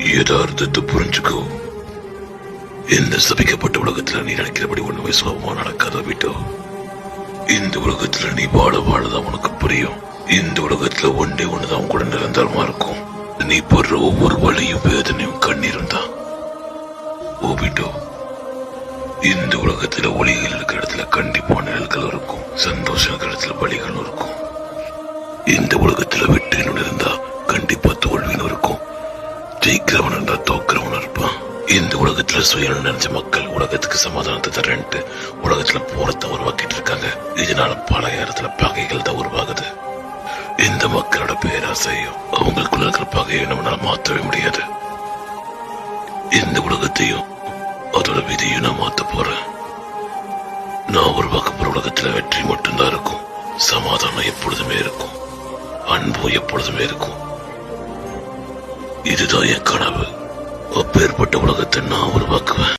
யதார்த்தத்தை புரிஞ்சுக்கோ. இந்த சபிக்கப்பட்ட உலகத்துல நீ நினைக்கிறபடி ஒண்ணுமே சுலபமா நடக்காத விட்டோ. இந்த உலகத்துல நீ வாழதான் உனக்கு புரியும். இந்த உலகத்துல ஒண்ணுதான் கூட நிரந்தரமா இருக்கும். நீ போடுற ஒவ்வொரு வழியும் வேதனையும் கண்ணீரும் தான். ஓபிட்டோ, இந்த உலகத்துல ஒளிகள் இருக்கிற இடத்துல கண்டிப்பா நிழல்கள் இருக்கும், சந்தோஷம் இருக்கிற இடத்துல வழிகளும் இருக்கும். இந்த உலகத்துல வெற்றின்னு இருந்தா கண்டிப்பா தோல்வின்னு இருக்கும். ஜெயிக்கிறவன் என்றா தோக்கிறவன் இருப்பான். இந்த உலகத்துல சுயம் நினைச்ச மக்கள் உலகத்துக்கு சமாதானத்தை தரேன்ட்டு உலகத்துல போரத்தை உருவாக்கிட்டு இருக்காங்க. இதனால பல இடத்துல பகைகள் தான் உருவாகுது. இந்த மக்களோட பேராசையும் அவங்களுக்குள்ள இருக்கிற பகையை நம்மளால மாற்றவே முடியாது. இந்த உலகத்தையும் அதோட விதியும் நான் மாத்த போறேன். நான் உருவாக்க போற உலகத்துல வெற்றி மட்டும்தான் இருக்கும். சமாதானம் எப்பொழுதுமே இருக்கும், அன்பும் எப்பொழுதுமே இருக்கும். இதுதான் என் கனவு. அப்பேற்பட்ட உலகத்தை நான் உருவாக்குவேன்.